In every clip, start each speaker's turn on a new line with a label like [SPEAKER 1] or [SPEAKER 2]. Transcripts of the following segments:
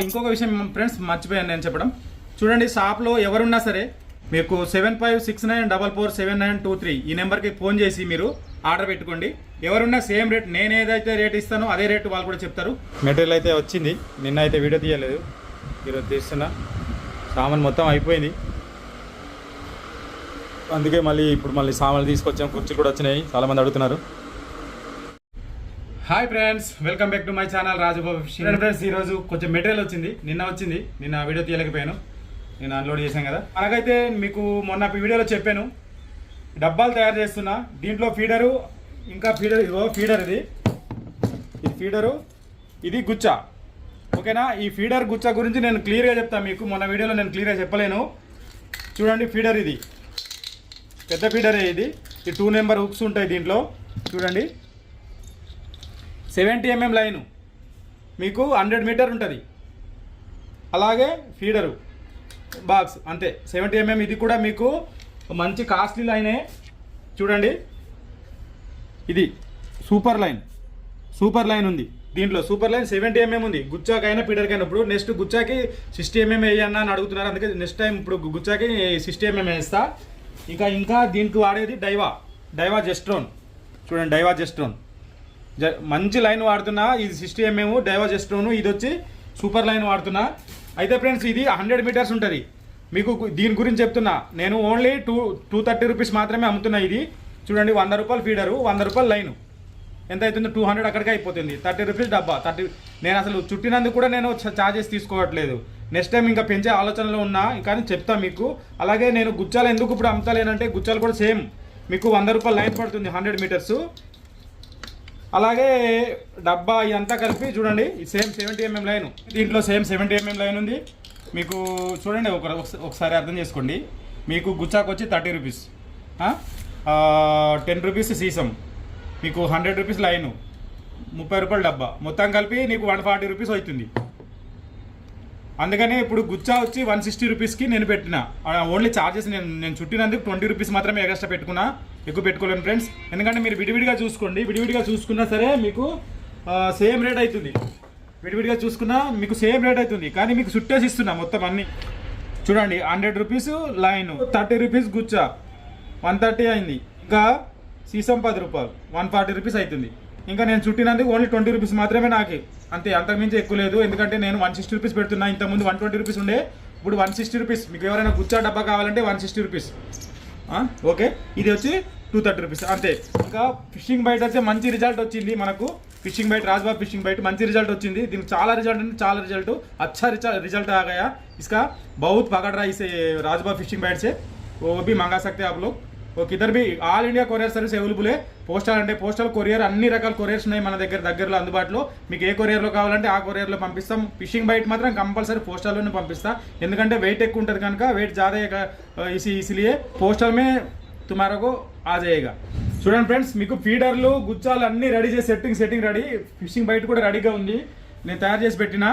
[SPEAKER 1] ఇంకొక విషయం ఫ్రెండ్స్ మర్చిపోయాను నేను చెప్పడం. చూడండి, షాప్లో ఎవరున్నా సరే మీకు 7569447923 ఈ నెంబర్కి ఫోన్ చేసి మీరు ఆర్డర్ పెట్టుకోండి. ఎవరున్నా సేమ్ రేట్, నేను ఏదైతే రేట్ ఇస్తానో అదే రేటు వాళ్ళు కూడా చెప్తారు. మెటీరియల్ అయితే వచ్చింది, నిన్న అయితే వీడియో తీయలేదు, ఈరోజు తీస్తున్నా. సామాన్ మొత్తం అయిపోయింది, అందుకే ఇప్పుడు మళ్ళీ సామాన్లు తీసుకొచ్చాం. కుర్చీలు కూడా వచ్చినాయి, చాలామంది అడుగుతున్నారు. Hi friends, welcome back to my channel Rajubabu fishing. Friends, ఈరోజు కొంచెం మెటీరియల్ వచ్చింది, నిన్న వీడియో తీయలేకపోయాను, నేను అన్లోడ్ చేశాను కదా. అలాగైతే మీకు మొన్న వీడియోలో చెప్పాను, డబ్బాలు తయారు చేస్తున్నా. దీంట్లో ఫీడరు, ఇంకా ఫీడర్, ఇదిగో ఫీడర్, ఇది ఫీడరు, ఇది గుచ్చ. ఓకేనా? ఈ ఫీడర్ గుచ్చ గురించి నేను క్లియర్గా చెప్తాను మీకు. మొన్న వీడియోలో నేను క్లియర్గా చెప్పలేను. చూడండి, ఫీడర్ ఇది పెద్ద ఫీడరే. ఇది 2 నెంబర్ హుక్స్ ఉంటాయి దీంట్లో. చూడండి, 70 mm లైను, మీకు 100 మీటర్ ఉంటుంది. అలాగే ఫీడరు బాక్స్ అంతే 70 mm. ఇది కూడా మీకు మంచి కాస్ట్లీ లైనే. చూడండి, ఇది సూపర్ లైన్ ఉంది దీంట్లో. సూపర్ లైన్ 70 mm ఉంది, గుచ్చాకైనా ఫీడర్కైనా. ఇప్పుడు నెక్స్ట్ గుచ్చాకి 60 mm వేయన్నా అని అడుగుతున్నారు, అందుకే నెక్స్ట్ టైం ఇప్పుడు గుచ్చాకి 60 mm వేస్తా. ఇంకా దీనికి వాడేది డైవా జెస్ట్రోన్. చూడండి, డైవా జెస్ట్రోన్ మంచి లైన్ వాడుతున్నా. ఇది 60 mm డైవా జెస్ట్రోన్, ఇది వచ్చి సూపర్ లైన్ వాడుతున్నా. అయితే ఫ్రెండ్స్, ఇది 100 మీటర్స్ ఉంటుంది. మీకు దీని గురించి చెప్తున్నా నేను. ఓన్లీ 230 రూపీస్ మాత్రమే అమ్ముతున్నా. ఇది చూడండి, 100 రూపాయలు ఫీడరు, 100 రూపాయలు లైను. ఎంత అవుతుంది? 200 అక్కడికే అయిపోతుంది. 30 రూపీస్ డబ్బా. నేను అసలు చుట్టినందుకు కూడా నేను ఛార్జెస్ తీసుకోవట్లేదు. నెక్స్ట్ టైం ఇంకా పెంచే ఆలోచనలో ఉన్నా, కానీ చెప్తా మీకు. అలాగే నేను గుచ్చాలు ఎందుకు ఇప్పుడు అమ్ముతలేనంటే, గుచ్చాలు కూడా సేమ్ మీకు 100 రూపాయలు లైన్ పడుతుంది, 100 మీటర్స్. అలాగే డబ్బా ఇదంతా కలిపి చూడండి, సేమ్ 70 mm లైన్. దీంట్లో సేమ్ 70 mm లైన్ ఉంది మీకు. చూడండి, ఒకసారి అర్థం చేసుకోండి. మీకు గుచ్చాకు వచ్చి 30 రూపీస్, 10 రూపీస్ సీసం, మీకు 100 రూపీస్ లైను, 30 రూపాయలు డబ్బా, మొత్తం కలిపి నీకు 140 రూపీస్ అవుతుంది. అందుకని ఇప్పుడు గుచ్చా వచ్చి 160 రూపీస్కి నేను పెట్టిన. ఓన్లీ ఛార్జెస్ నేను చుట్టినందుకు 20 రూపీస్ మాత్రమే ఎక్స్ట్రా పెట్టుకున్నా, ఎక్కువ పెట్టుకోలేను ఫ్రెండ్స్. ఎందుకంటే మీరు విడివిడిగా చూసుకోండి, విడివిడిగా చూసుకున్నా సరే మీకు సేమ్ రేట్ అవుతుంది. విడివిడిగా చూసుకున్నా మీకు సేమ్ రేట్ అవుతుంది, కానీ మీకు చుట్టేసి ఇస్తున్నా మొత్తం అన్ని. చూడండి, 100 రూపీస్ లైను, 30 రూపీస్ గుచ్చా, 130 అయింది. ఇంకా సీసం 10 రూపాయలు, 140 రూపీస్ అవుతుంది. ఇంకా నేను చుట్టినందుకు ఓన్లీ 20 రూపీస్ మాత్రమే నాకు, అంతే, అంతకుమించి ఎక్కువ లేదు. ఎందుకంటే నేను 160 రూపీస్ పెడుతున్నా. ఇంతకుముందు 120 రూపీస్ ఉండే, ఇప్పుడు 160 రూపీస్. మీకు ఎవరైనా గుచ్చా డబ్బా కావాలంటే 160 రూపీస్. ఓకే, ఇది వచ్చి 230 రూపీస్ అంతే. ఇంకా ఫిషింగ్ బైట్ అయితే మంచి రిజల్ట్ వచ్చింది మనకు. ఫిషింగ్ బైట్, రాజ్బాబ్ ఫిషిंग बाइट మంచి రిజల్ట్ వచ్చింది. దీనికి చాలా రిజల్ట్ ఉంది, చాలా రిజల్ట్, अच्छा रिजल्ट आ गया इसका, बहुत पकड़ रहा है इसे राजबाब फिशिंग बाइट से. वो भी मंगा सकते हैं आप लोग. वो किधर भी all India courier service available. Postal అంటే పోస్టల్, కొరియర్, అన్ని రకాల కొరియర్స్ ఉన్నాయి మన దగ్గరలో అందుబాటులో. మీకు ఏ కొరియర్లో కావాలంటే ఆ కొరియర్లో పంపిస్తాం. ఫిషింగ్ బైట్ మాత్రం కంపల్సరీ పోస్టల్లోనే పంపిస్తా, ఎందుకంటే వెయిట్ ఎక్కువ ఉంటుంది కనుక. వెయిట్ ज़्यादा इसलिए పోస్టల్ మే తుమారో ఆ జాయేగా. చూడండి ఫ్రెండ్స్, మీకు ఫీడర్లు, గుచ్చాలు అన్ని రెడీ చేసి సెట్టింగ్ రెడీ. ఫిషింగ్ బైట్ కూడా రెడీగా ఉంది, నేను తయారు చేసి పెట్టిన.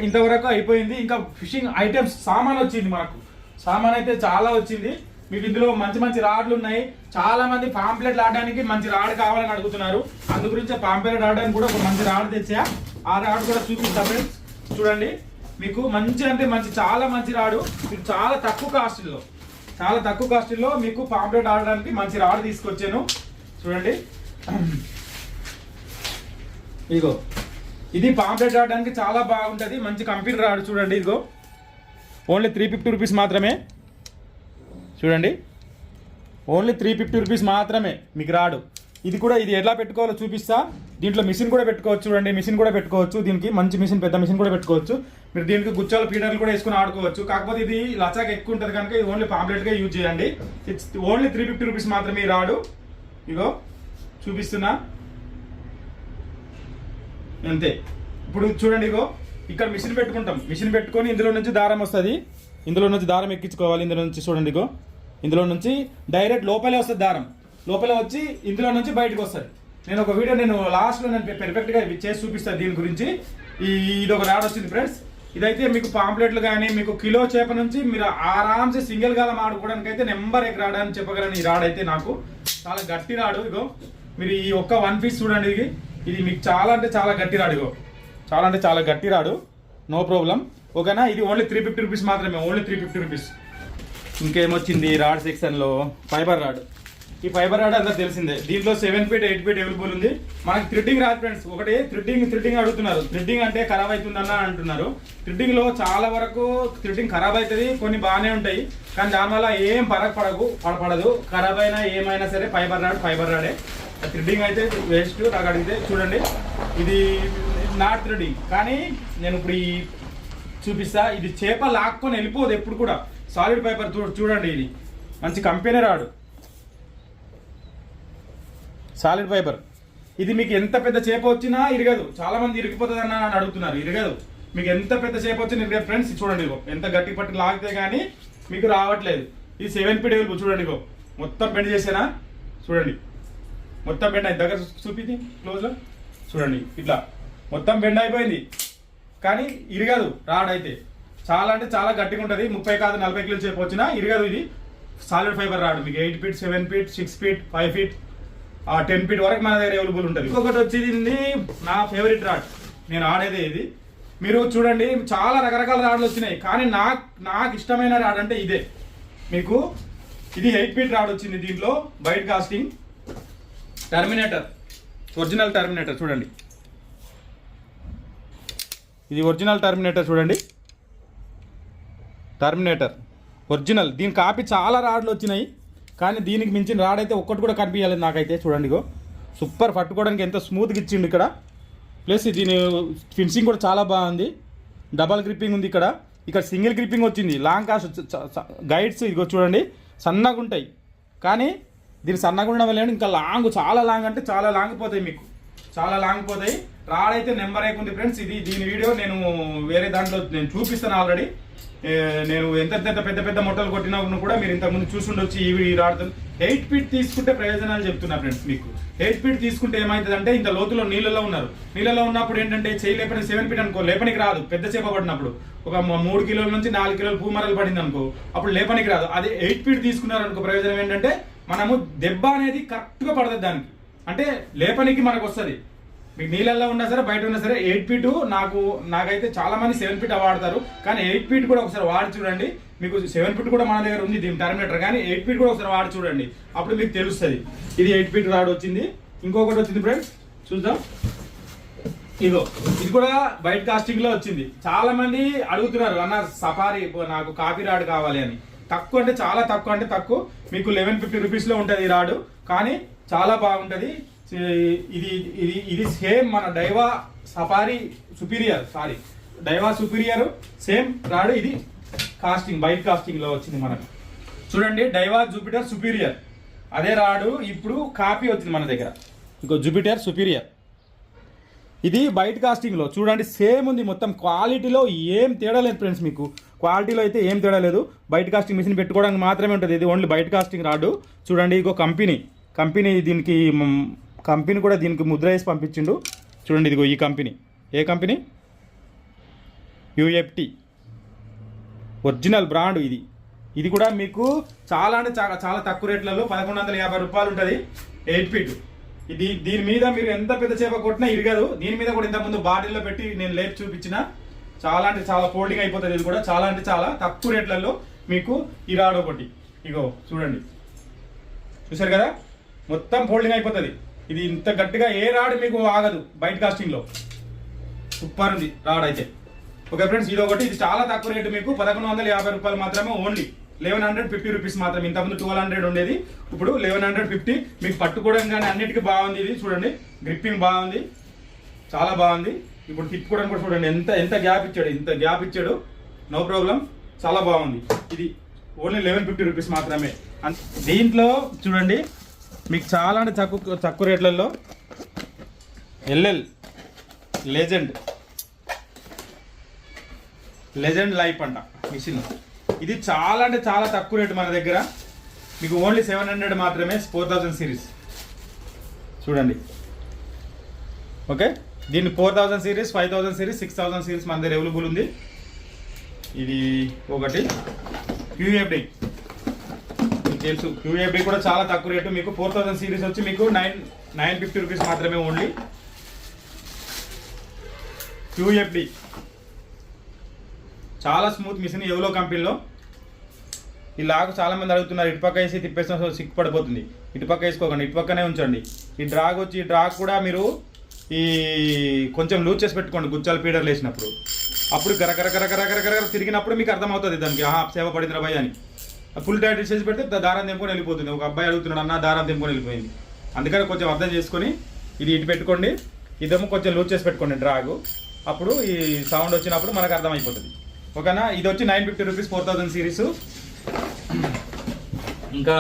[SPEAKER 1] ఇంతవరకు అయిపోయింది. ఇంకా ఫిషింగ్ ఐటమ్స్ సామాన్ వచ్చింది మనకు. సామాన్ అయితే చాలా వచ్చింది. మీకు ఇందులో మంచి రాడ్లు ఉన్నాయి. చాలా మంది పాంప్లెట్లు ఆడడానికి మంచి రాడ్ కావాలని అడుగుతున్నారు. అందు గురించి పాంప్లెట్ ఆడడానికి కూడా ఒక మంచి రాడ్ తెచ్చా. ఆ రాడ్ కూడా చూపిస్తా ఫ్రెండ్స్. చూడండి, మీకు మంచి అంటే మంచి, చాలా మంచి రాడు. మీకు చాలా తక్కువ కాస్ట్లో మీకు పాంప్లెట్ ఆడడానికి మంచి రాడ్ తీసుకొచ్చాను. చూడండి, ఇదిగో, ఇది పాంప్లెట్ ఆడడానికి చాలా బాగుంటుంది, మంచి కంపెనీ రాడు. చూడండి, ఇదిగో ఓన్లీ 350 రూపీస్ మాత్రమే. చూడండి, ఓన్లీ 350 రూపీస్ మాత్రమే మీకు రాడు. ఇది ఎట్లా పెట్టుకోవాలో చూపిస్తా. దీంట్లో మిషన్ కూడా పెట్టుకోవచ్చు. చూడండి, మిషన్ కూడా పెట్టుకోవచ్చు. దీనికి మంచి మిషన్, పెద్ద మిషన్ కూడా పెట్టుకోవచ్చు. మీరు దీనికి గుచ్చాలు, ఫీడర్లు కూడా వేసుకుని ఆడుకోవచ్చు. కాకపోతే ఇది లచాక్ ఎక్కువ ఉంటుంది కనుక ఇది ఓన్లీ పాంప్లెట్గా యూజ్ చేయండి. ఓన్లీ 350 రూపీస్ మాత్రమే ఈ రాడు. ఇగో చూపిస్తున్నా, అంతే. ఇప్పుడు చూడండి, ఇగో ఇక్కడ మిషన్ పెట్టుకుంటాం. మిషన్ పెట్టుకొని ఇందులో నుంచి దారం వస్తుంది, ఇందులో నుంచి దారం ఎక్కించుకోవాలి. ఇందులో నుంచి చూడండి, ఇగో ఇందులో నుంచి డైరెక్ట్ లోపలే వస్తుంది దారం, లోపల వచ్చి ఇందులో నుంచి బయటకు వస్తుంది. నేను ఒక వీడియో లాస్ట్లో పెర్ఫెక్ట్గా చేసి చూపిస్తాను దీని గురించి. ఇది ఒక రాడ్ వచ్చింది ఫ్రెండ్స్. ఇదైతే మీకు పాంప్లెట్లు కానీ, మీకు కిలో చేప నుంచి మీరు ఆరామ్సే సింగిల్ గాలం ఆడుకోవడానికి అయితే నెంబర్ ఎక్ రాడ్ అని చెప్పగలను. ఈ రాడ్ అయితే నాకు చాలా గట్టి రాడు. ఇగో మీరు ఈ ఒక్క 1 పీస్ చూడండి, ఇది మీకు చాలా అంటే చాలా గట్టి రాడు. ఇగో చాలా అంటే చాలా గట్టి రాడు. No problem. ఓకేనా, ఇది ఓన్లీ 350 రూపీస్ మాత్రమే, ఓన్లీ 350 రూపీస్. ఇంకేమొచ్చింది రాడ్ సెక్షన్లో ఫైబర్ రాడ్. ఈ ఫైబర్ రాడ్ అంతా తెలిసిందే. దీంట్లో 7 ఫీట్ 8 ఫీట్ అవైలబుల్ ఉంది. మనకి థ్రెడ్డింగ్ రాదు ఫ్రెండ్స్. ఒకటి థ్రెడ్డింగ్ అడుగుతున్నారు. థ్రెడ్డింగ్ అంటే ఖరాబ్ అవుతుందన్న అంటున్నారు. థ్రెడ్డింగ్లో చాలా వరకు థ్రెడ్డింగ్ ఖరాబ్ అవుతుంది, కొన్ని బాగానే ఉంటాయి, కానీ దానివల్ల ఏం పడదు. ఖరాబ్ అయినా ఏమైనా సరే ఫైబర్ రాడే. థ్రెడ్డింగ్ అయితే వేస్ట్. నాకు అడిగితే చూడండి, ఇది నాట్ థ్రెడ్డింగ్, కానీ నేను ఇప్పుడు ఈ చూపిస్తా. ఇది చేప లాక్కొని వెళ్ళిపోదు ఎప్పుడు కూడా. సాలిడ్ ఫైబర్ చూడండి, ఇది మంచి కంపెనీ రాడు, సాలిడ్ ఫైబర్. ఇది మీకు ఎంత పెద్ద చేప వచ్చినా ఇరగదు. చాలా మంది ఇరిగిపోతుంది అని అడుగుతున్నారు. ఇరగదు, మీకు ఎంత పెద్ద చేప వచ్చినా ఇరగదు ఫ్రెండ్స్. చూడండి, ఇగో ఎంత గట్టి పట్టి లాగితే కానీ మీకు రావట్లేదు. ఇది 7 ఫీట్ అవైలబుల్. చూడండి, ఇగో మొత్తం బెండ్ చేసేనా, చూడండి మొత్తం బెండ్ అయింది. దగ్గర చూపించి క్లోజ్లో చూడండి, ఇట్లా మొత్తం బెండ్ అయిపోయింది, కానీ ఇరగదు. రాడ్ అయితే చాలా అంటే చాలా గట్టిగా ఉంటుంది. 30 కాదు 40 కిలోలు చేప వచ్చినా ఇరగదు. ఇది సాలిడ్ ఫైబర్ రాడ్. మీకు 8 feet 7 feet 6 feet 5 feet 10 feet వరకు మన దగ్గర అవైలబుల్ ఉంటుంది. ఇంకొకటి వచ్చేది నా ఫేవరెట్ రాడ్, నేను ఆడేదే ఇది. మీరు చూడండి, చాలా రకరకాల రాడ్లు వచ్చినాయి, కానీ నాకు ఇష్టమైన రాడ్ అంటే ఇదే. మీకు ఇది 8 ఫీట్ రాడ్ వచ్చింది. దీంట్లో bait casting terminator, original terminator. చూడండి, ఇది ఒరిజినల్ టర్మినేటర్. చూడండి, టర్మినేటర్ ఒరిజినల్. దీని కాపీ చాలా రాడ్లు వచ్చినాయి, కానీ దీనికి మించిన రాడ్ అయితే ఒక్కటి కూడా కనిపించలేదు నాకైతే. చూడండి, ఇగో సూపర్, పట్టుకోవడానికి ఎంత స్మూత్గా ఇచ్చిండు ఇక్కడ. ప్లస్ దీని ఫినిషింగ్ కూడా చాలా బాగుంది. డబల్ గ్రిప్పింగ్ ఉంది ఇక్కడ సింగిల్ గ్రిప్పింగ్ వచ్చింది. లాంగ్ కాస్ట్ గైడ్స్ ఇదిగో చూడండి, సన్నగా ఉంటాయి, కానీ దీని సన్నగా ఉండడం వల్ల ఇంకా చాలా లాంగ్ అంటే చాలా లాంగ్ పోతాయి, మీకు చాలా లాంగ్ పోతాయి. రాడ్ అయితే నెంబర్ ఉంది ఫ్రెండ్స్. దీని వీడియో నేను వేరే దాంట్లో నేను చూపిస్తాను ఆల్రెడీ. నేను ఎంత పెద్ద మొట్టలు కొట్టినా కూడా మీరు ఇంతకుముందు చూసుండొచ్చు. ఈ రాడ్ 8 ఫీట్ తీసుకుంటే ప్రయోజనాలు చెప్తున్నా ఫ్రెండ్స్. మీకు 8 ఫీట్ తీసుకుంటే ఏమవుతుందంటే, ఇంత లోతులో నీళ్ళలో ఉన్నప్పుడు ఏంటంటే చేయి లేపని 7 ఫీట్ అనుకో, లేపనికి రాదు. పెద్ద చేప పడినప్పుడు ఒక 3 కిలోల నుంచి 4 కిలోలు పూమరలు పడింది అనుకో, అప్పుడు లేపనికి రాదు. అదే 8 ఫీట్ తీసుకున్నారనుకో, ప్రయోజనం ఏంటంటే మనము దెబ్బ అనేది కరెక్ట్గా పడుతుంది దానికి, అంటే లేపనికి మనకు వస్తుంది. మీకు నీళ్ళల్లో ఉన్నా సరే బయట ఉన్నా సరే 8 ఫీట్ నాకైతే చాలా మంది 7 ఫీట్ వాడతారు, కానీ 8 ఫీట్ కూడా ఒకసారి వాడి చూడండి. మీకు 7 ఫీట్ కూడా మన దగ్గర ఉంది దీని టర్మినేటర్, కానీ 8 ఫీట్ కూడా ఒకసారి వాడి చూడండి, అప్పుడు మీకు తెలుస్తుంది. ఇది 8 ఫీట్ రాడ్ వచ్చింది. ఇంకొకటి వచ్చింది ఫ్రెండ్స్, చూద్దాం. ఇదో ఇది కూడా బైట్ కాస్టింగ్ లో వచ్చింది. చాలా మంది అడుగుతున్నారు, అన్న సఫారీ నాకు కాపీ రాడ్ కావాలి అని. తక్కువ అంటే చాలా తక్కువ, అంటే తక్కువ మీకు 1150 రూపీస్లో ఉంటుంది ఈ రాడు, కానీ చాలా బాగుంటుంది. ఇది సేమ్ మన డైవా సుపీరియర్ సేమ్ రాడు. ఇది కాస్టింగ్ బైట్ కాస్టింగ్ లో వచ్చింది మనకు. చూడండి, డైవా జూపిటర్ సుపీరియర్ అదే రాడు. ఇప్పుడు కాపీ వచ్చింది మన దగ్గర, ఇంకో జూపిటర్ సుపీరియర్. ఇది బైట్ కాస్టింగ్ లో చూడండి, సేమ్ ఉంది. మొత్తం క్వాలిటీలో ఏం తేడా లేదు ఫ్రెండ్స్. మీకు క్వాలిటీలో అయితే ఏం తేడా లేదు. బైట్ కాస్టింగ్ మిషన్ పెట్టుకోవడానికి మాత్రమే ఉంటుంది. ఇది ఓన్లీ బైట్ కాస్టింగ్ రాడు. చూడండి, ఇంకో కంపెనీ దీనికి కంపెనీ కూడా దీనికి ముద్ర వేసి పంపించిండు. చూడండి, ఇదిగో ఈ కంపెనీ. ఏ కంపెనీ? UFT original brand. ఇది కూడా మీకు చాలా అంటే చాలా తక్కువ రేట్లలో 1150 రూపాయలు ఉంటుంది 8 ఫీట్. దీని మీద మీరు ఎంత పెద్ద చేప కొట్టినా ఇరగదు. దీని మీద కూడా ఇంతకుముందు బాటిల్లో పెట్టి నేను లేపు చూపించిన. చాలా అంటే చాలా ఫోల్డింగ్ అయిపోతుంది. ఇది కూడా చాలా అంటే చాలా తక్కువ రేట్లలో మీకు ఈ రాడ్ ఒకటి. ఇగో చూడండి, చూసారు కదా, మొత్తం ఫోల్డింగ్ అయిపోతుంది. ఇది ఇంత గట్టిగా ఏ రాడ్ మీకు ఆగదు బైట్ కాస్టింగ్ లో. సూపర్ ఉంది రాడ్ అయితే. ఓకే ఫ్రెండ్స్, ఇది ఒకటి. ఇది చాలా తక్కువ రేటు, మీకు 1150 రూపాయలు మాత్రమే, ఓన్లీ 1150 రూపీస్ మాత్రమే. ఇంతకుముందు 1200 ఉండేది, ఇప్పుడు 1150. మీకు పట్టుకోవడం కానీ అన్నిటికీ బాగుంది. ఇది చూడండి, గ్రిప్పింగ్ బాగుంది, చాలా బాగుంది. ఇప్పుడు తిప్పుకోవడానికి కూడా చూడండి, ఎంత గ్యాప్ ఇచ్చాడు. నో ప్రాబ్లం, చాలా బాగుంది. ఇది ఓన్లీ 1150 రూపీస్ మాత్రమే. దీంట్లో చూడండి, మీకు చాలా అంటే తక్కువ రేట్లలో LL లెజెండ్ లైఫ్ అంట మిషన్. ఇది చాలా అంటే చాలా తక్కువ రేటు మన దగ్గర. మీకు ఓన్లీ 700 మాత్రమే, 4000 సిరీస్. చూడండి, ఓకే. దీన్ని 4000 సిరీస్, 5000 సిరీస్, 6000 సిరీస్ మన దగ్గర అవైలబుల్ ఉంది. ఇది ఒకటి QFD. తెలుసు, QFD కూడా చాలా తక్కువ రేటు. మీకు 4000 సిరీస్ వచ్చి మీకు 950 రూపీస్ మాత్రమే, ఓన్లీ QFD. చాలా స్మూత్ మిషన్ ఎవలో కంపెనీలో. ఈ లాగు చాలా మంది అడుగుతున్నారు, ఇటుపక్క వేసి తిప్పేసిన సిక్కుపడిపోతుంది. ఇటుపక్క వేసుకోకండి, ఇటుపక్కనే ఉంచండి. ఈ డ్రాగ్ వచ్చి ఈ డ్రాగ్ కూడా మీరు ఈ కొంచెం లూజ్ చేసి పెట్టుకోండి గుచ్చాలు పీడర్లు వేసినప్పుడు. అప్పుడు గరగర తిరిగినప్పుడు మీకు అర్థమవుతుంది దానికి సేవ పడిందిరా భయ్ అని. ఫుల్ టైట్ చేసి పెడితే దారం తెంపుకొని వెళ్ళిపోతుంది. ఒక అబ్బాయి అడుగుతున్నాడు, అన్న దారం తెంపుకొని వెళ్ళిపోయింది. అందుకని కొంచెం అర్థం చేసుకొని ఇది ఇటు పెట్టుకోండి, ఇదేమో కొంచెం లూజ్ చేసి పెట్టుకోండి డ్రాగు. అప్పుడు ఈ సౌండ్ వచ్చినప్పుడు మనకు అర్థమైపోతుంది. ఓకేనా. ఇది వచ్చి 950 రూపీస్ 4000 సిరీస్. ఇంకా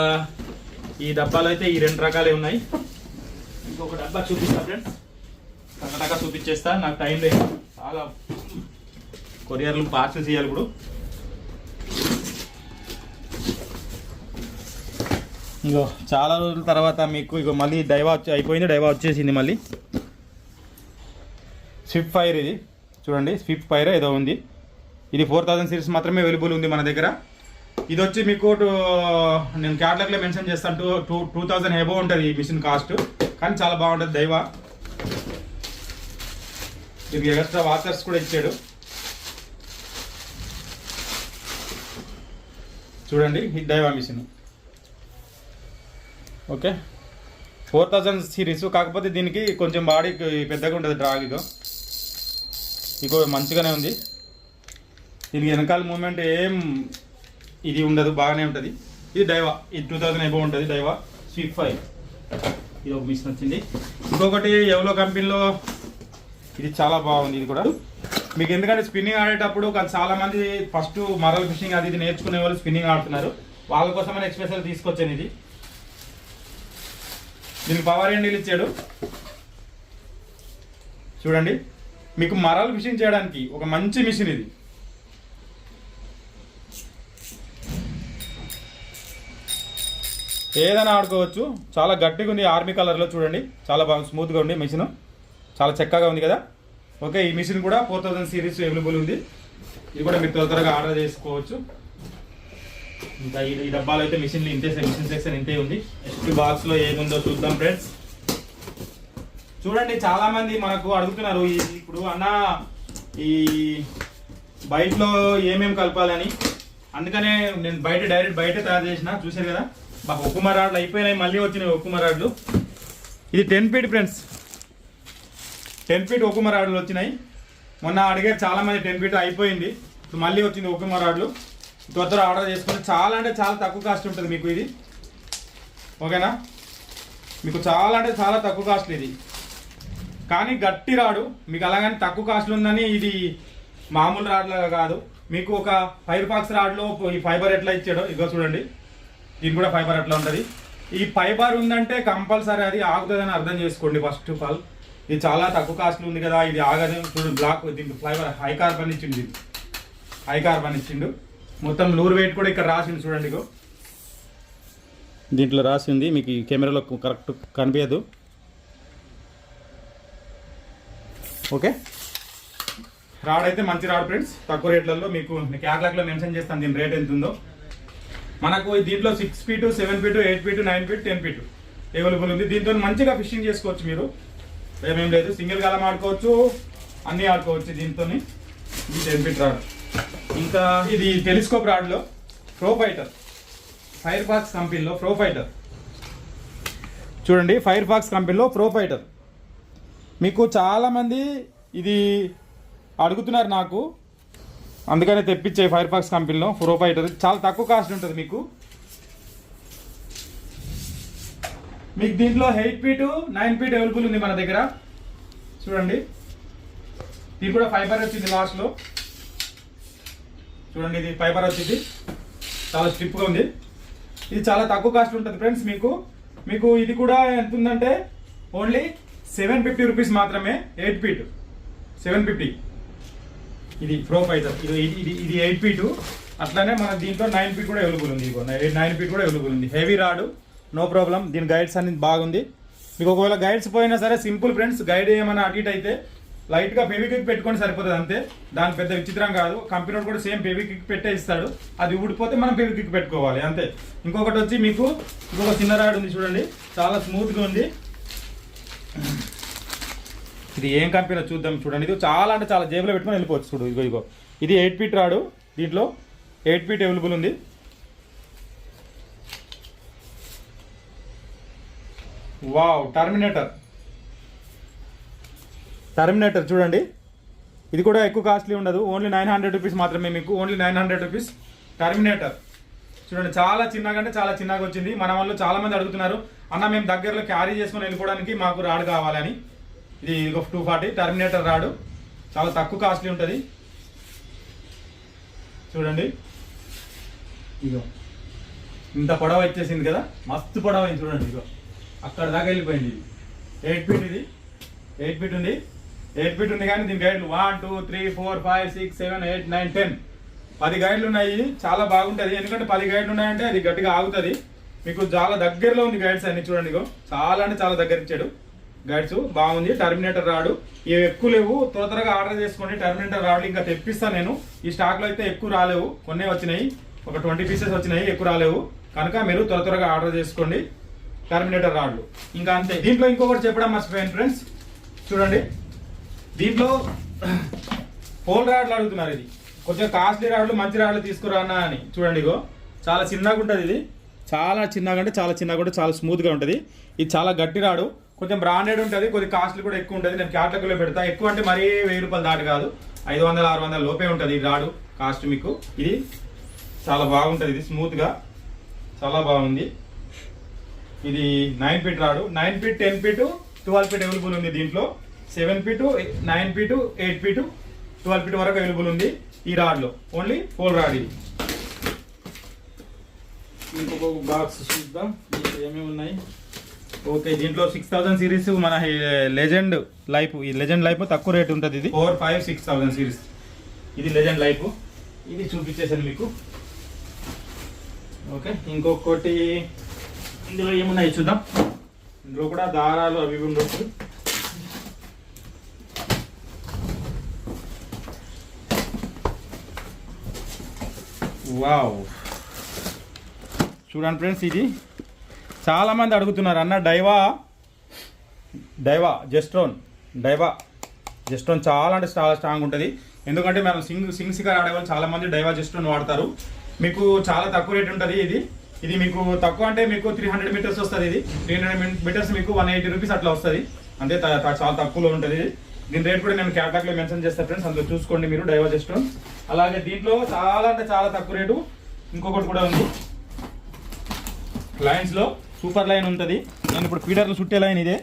[SPEAKER 1] ఈ డబ్బాలు అయితే ఈ 2 రకాలే ఉన్నాయి. ఇంకొక డబ్బా చూపిస్తా ఫ్రెండ్స్, టకా చూపించేస్తా. నాకు టైం లేదు, చాలా కొరియర్లు పార్సల్ చేయాలి ఇప్పుడు. ఇంకో చాలా రోజుల తర్వాత మీకు ఇగో మళ్ళీ డైవా అయిపోయింది, డైవా వచ్చేసింది మళ్ళీ. స్విఫ్ట్ ఫైర్ ఇది చూడండి, స్విఫ్ట్ ఫైర్ ఏదో ఉంది. ఇది 4000 సిరీస్ మాత్రమే అవైలబుల్ ఉంది మన దగ్గర. ఇది వచ్చి మీకు నేను క్యాటలాగ్లో మెన్షన్ చేస్తాను, 2000 ఎబో ఉంటుంది ఈ మిషన్ కాస్ట్, కానీ చాలా బాగుంటుంది డైవా. దీనికి ఎక్స్ట్రా వాచర్స్ కూడా ఇచ్చాడు చూడండి. ఈ డైవా మిషన్ ఓకే 4000 సిరీస్, కాకపోతే దీనికి కొంచెం బాడీ పెద్దగా ఉంటుంది డ్రాగ్. ఇగో మంచిగానే ఉంది. దీనికి వెనకాల మూమెంట్ ఏం ఇది ఉండదు, బాగానే ఉంటుంది. ఇది డైవా, ఇది 2000 ఎబో ఉంటుంది డైవా స్విఫ్ట్ ఫైర్. ఇది ఒక మిషన్ వచ్చింది. ఇంకొకటి ఎవలో కంపెనీలో ఇది చాలా బాగుంది. ఇది కూడా మీకు ఎందుకంటే స్పిన్నింగ్ ఆడేటప్పుడు చాలామంది ఫస్ట్ మరల్ ఫిషింగ్ అది ఇది నేర్చుకునే వాళ్ళు స్పిన్నింగ్ ఆడుతున్నారు, వాళ్ళ కోసమని ఎక్స్పెషల్ తీసుకొచ్చాను ఇది. దీనికి పవర్ హ్యాండిల్ ఇచ్చాడు చూడండి. మీకు మరల్ ఫిషింగ్ చేయడానికి ఒక మంచి మిషన్ ఇది. ఏదైనా ఆడుకోవచ్చు, చాలా గట్టిగా ఉంది. ఆర్మీ కలర్లో చూడండి, చాలా బాగా స్మూత్గా ఉంది మిషన్, చాలా చక్కగా ఉంది కదా. ఓకే, ఈ మిషన్ కూడా 4000 సిరీస్ అవైలబుల్ ఉంది. ఇది కూడా మీరు త్వరగా ఆర్డర్ చేసుకోవచ్చు. ఇంకా ఈ డబ్బాలు అయితే మిషన్ సెక్షన్ ఇంతే ఉంది. నెక్స్ట్ బాక్స్లో ఏముందో చూద్దాం ఫ్రెండ్స్. చూడండి, చాలా మంది మనకు అడుగుతున్నారు ఇప్పుడు అన్న ఈ బయటలో ఏమేమి కలపాలని. అందుకనే నేను డైరెక్ట్ బయట తయారు చేసిన, చూసారు కదా. ఉప్పు మరాడ్లు అయిపోయినాయి, మళ్ళీ వచ్చినాయి ఉప్పు మరాడ్లు. ఇది 10 ఫీట్ ఫ్రెండ్స్, 10 ఫీట్ ఉప్పు మరాడ్లు వచ్చినాయి. మొన్న అడిగారు చాలా మంది, 10 ఫీట్ అయిపోయింది, ఇప్పుడు మళ్ళీ వచ్చింది ఉప్పు మరాడ్లు. త్వరగా ఆర్డర్ చేసుకుంటే చాలా అంటే చాలా తక్కువ కాస్ట్ ఉంటుంది మీకు ఇది. ఓకేనా, మీకు చాలా అంటే చాలా తక్కువ కాస్ట్ ఇది, కానీ గట్టి రాడు మీకు. అలాగని తక్కువ కాస్ట్లు ఉందని ఇది మామూలు రాడ్లాగా కాదు. మీకు ఒక ఫైర్ బాక్స్ రాడ్లో ఈ ఫైబర్ ఎట్లా ఇచ్చాడో ఇగో చూడండి. దీని కూడా ఫైబర్ అట్లా ఉంటుంది. ఈ ఫైబర్ ఉందంటే కంపల్సరీ అది ఆగుతుందని అర్థం చేసుకోండి. ఫస్ట్ ఆఫ్ ఆల్ ఇది చాలా తక్కువ కాస్ట్లు ఉంది కదా, ఇది ఆగదు. చూడు బ్లాక్, దీనికి ఫైబర్ హై కార్బన్ ఇచ్చిండు, ఇది హై కార్బన్ ఇచ్చిండు. మొత్తం లూర్ వెయిట్ కూడా ఇక్కడ రాసింది చూడండి. ఇగో దీంట్లో రాసింది, మీకు ఈ కెమెరాలో కరెక్ట్ కనిపించదు. ఓకే, రాడ్ అయితే మంచి రాడ్ ఫ్రెండ్స్, తక్కువ రేట్లలో మీకు క్యాటలాగ్లో మెన్షన్ చేస్తాను దీని రేట్ ఎంత ఉందో. మనకు దీంట్లో 6 feet 7 feet 8 feet 9 feet 10 feet available ఉంది. దీంతో మంచిగా ఫిషింగ్ చేసుకోవచ్చు మీరు, ఏమేం లేదు. సింగిల్ గాలం ఆడుకోవచ్చు, అన్నీ ఆడుకోవచ్చు దీంతో. ఇది 10 ఫీట్ రాడ్. ఇంకా ఇది టెలిస్కోప్ రాడ్లో ప్రో ఫైటర్, ఫైర్ ఫాక్స్ కంపెనీలో ప్రో ఫైటర్ చూడండి. ఫైర్ ఫాక్స్ కంపెనీలో ప్రో ఫైటర్ మీకు చాలామంది ఇది అడుగుతున్నారు నాకు, అందుకనే తెప్పించే ఫైర్ ఫాక్స్ కంపెనీలో ప్రో ఫైటర్. చాలా తక్కువ కాస్ట్ ఉంటుంది మీకు. దీంట్లో 8 ఫీట్ 9 ఫీట్ అవైలబుల్ ఉంది మన దగ్గర చూడండి. ఇది కూడా ఫైబర్ వచ్చింది లాస్ట్లో చూడండి. ఇది ఫైబర్ వచ్చింది, చాలా స్ట్రిప్గా ఉంది. ఇది చాలా తక్కువ కాస్ట్ ఉంటుంది ఫ్రెండ్స్ మీకు ఇది కూడా ఎంత ఉందంటే ఓన్లీ 750 రూపీస్ మాత్రమే. 8 ఫీట్ 750. ఇది ప్రో ఫైటర్, ఇది 8 ఫీటు. అట్లానే మన దీంట్లో 9 ఫీట్ కూడా అవైలబుల్ ఉంది. 9 ఫీట్ కూడా అవైలబుల్ ఉంది. హెవీ రాడు, నో ప్రాబ్లం. దీని గైడ్స్ అనేది బాగుంది. మీకు ఒకవేళ గైడ్స్ పోయినా సరే సింపుల్ ఫ్రెండ్స్, గైడ్ ఏమైనా అటు ఇటు అయితే లైట్గా ఫెవిక్విక్ పెట్టుకొని సరిపోతుంది అంతే. దాని పెద్ద విచిత్రం కాదు. కంపెనీ కూడా సేమ్ ఫెవిక్విక్ పెట్టే ఇస్తాడు, అది ఊడిపోతే మనం ఫెవిక్విక్ పెట్టుకోవాలి అంతే. ఇంకొకటి వచ్చి మీకు ఇంకొక చిన్న రాడ్ ఉంది చూడండి, చాలా స్మూత్గా ఉంది. ఇది ఏం కంపెనీ చూద్దాం చూడండి. ఇది చాలా అంటే చాలా జేబులో పెట్టుకొని వెళ్ళిపోవచ్చు చూడు. ఇగో ఇది 8 ఫీట్ రాడు, దీంట్లో 8 ఫీట్ అవైలబుల్ ఉంది. వావ్, టర్మినేటర్ చూడండి, ఇది కూడా ఎక్కువ కాస్ట్లీ ఉండదు, ఓన్లీ 900 రూపీస్ మాత్రమే మీకు, ఓన్లీ 900 రూపీస్ టర్మినేటర్. చూడంండి చాలా చిన్నగా అంటే చాలా చిన్నగా వచ్చింది. మన వాళ్ళు చాలా మంది అడుగుతున్నారు, అన్న మేము దగ్గరలో క్యారీ చేసుకొని వెళ్ళిపోవడానికి మాకు రాడు కావాలని. ఇది 240 టర్మినేటర్ రాడు, చాలా తక్కువ కాస్ట్లీ ఉంటుంది. చూడండి ఇగో ఇంత పొడవ వచ్చేసింది కదా, మస్తు పొడవ అయింది చూడండి. ఇగో అక్కడ దాకా వెళ్ళిపోయింది. ఇది 8 ఫీట్, ఇది 8 ఫీట్ ఉంది. 8 ఫీట్ ఉంది కానీ దీని గైడ్లు 1 2 3 4 5 6 7 8 9 10 10 గైడ్లు ఉన్నాయి. చాలా బాగుంటుంది, ఎందుకంటే 10 గైడ్లు ఉన్నాయంటే అది గట్టిగా ఆగుతుంది. మీకు చాలా దగ్గరలో ఉంది గైడ్స్ అన్ని. చూడండి ఇగో చాలా అంటే చాలా దగ్గర ఇచ్చాడు గైడ్స్, బాగుంది. టర్మినేటర్ రాడు, ఇవి ఎక్కువ లేవు, త్వరగా ఆర్డర్ చేసుకోండి. టర్మినేటర్ రాడు ఇంకా తెప్పిస్తాను నేను. ఈ స్టాక్లో అయితే ఎక్కువ రాలేవు, కొన్నే వచ్చినాయి, ఒక 20 పీసెస్ వచ్చినాయి, ఎక్కువ రాలేవు. కనుక మీరు త్వరగా ఆర్డర్ చేసుకోండి టర్మినేటర్ రాడ్లు. ఇంకా అంతే. దీంట్లో ఇంకొకటి చెప్పడం మర్చిపోయాను ఫ్రెండ్స్, చూడండి దీంట్లో పోల్ రాడ్లు అడుగుతున్నారు. ఇది కొంచెం కాస్ట్లీ రాడ్లు, మంచి రాడ్లు తీసుకురానా అని. చూడండి ఇగో చాలా చిన్నగా ఉంటుంది, ఇది చాలా చిన్నగా అంటే చాలా చిన్నగా ఉంటుంది, చాలా స్మూత్గా ఉంటుంది. ఇది చాలా గట్టి రాడు, కొంచెం బ్రాండెడ్ ఉంటుంది, కొద్దిగా కాస్ట్లీ కూడా ఎక్కువ ఉంటుంది. నేను క్యాటలాగ్లో పెడతా. ఎక్కువ అంటే మరీ 1000 రూపాయలు దాటి కాదు, 500 600 లోపే ఉంటుంది ఈ రాడు కాస్ట్ మీకు. ఇది చాలా బాగుంటుంది, ఇది స్మూత్గా చాలా బాగుంది. ఇది 9 ఫీట్ రాడు, 9 ఫీట్ 10 ఫీట్ 12 ఫీట్ అవైలబుల్ ఉంది. దీంట్లో 7 ఫీట్ 9 ఫీట్ 8 ఫీట్ 12 ఫీట్ వరకు అవైలబుల్ ఉంది ఈ రాడ్లో. Only pole rod. ఇది ఇంకొక బాక్స్ చూద్దాం ఏమేమి ఉన్నాయి. ఓకే, దీంట్లో 6000 సిరీస్ మన లెజెండ్ లైఫ్. ఈ లెజెండ్ లైఫ్ తక్కువ రేట్ ఉంటుంది. ఇది 4 5 6000 సిరీస్. ఇది లెజెండ్ లైఫ్, ఇది చూపించేసాను మీకు. ఓకే, ఇంకొకటి ఇందులో ఏమున్నాయి చూద్దాం. ఇందులో కూడా దారాలు అవి ఉండొచ్చు. వావ్, చూడండి ఫ్రెండ్స్, ఇది చాలా మంది అడుగుతున్నారు అన్న డైవా జెస్ట్రోన్ చాలా అంటే చాలా స్ట్రాంగ్ ఉంటుంది. ఎందుకంటే మనం సింగ్ శిఖర్ ఆడేవాళ్ళు చాలా మంది డైవా జెస్ట్రోన్ వాడతారు. మీకు చాలా తక్కువ రేట్ ఉంటుంది. ఇది మీకు తక్కువ అంటే మీకు 300 మీటర్స్ వస్తుంది. ఇది 300 మీటర్స్ మీకు 180 రూపీస్ అట్లా వస్తుంది, అంతే. చాలా తక్కువలో ఉంటుంది. దీని రేట్ కూడా నేను క్యాటలాగ్లో మెన్షన్ చేస్తాను ఫ్రెండ్స్, అందులో చూసుకోండి మీరు డైవా జెస్ట్రోన్. అలాగే దీంట్లో చాలా అంటే చాలా తక్కువ రేటు ఇంకొకటి కూడా ఉంది. లైన్స్లో సూపర్ లైన్ ఉంటుంది. నేను ఇప్పుడు ఫీడర్లు చుట్టే లైన్ ఇదే.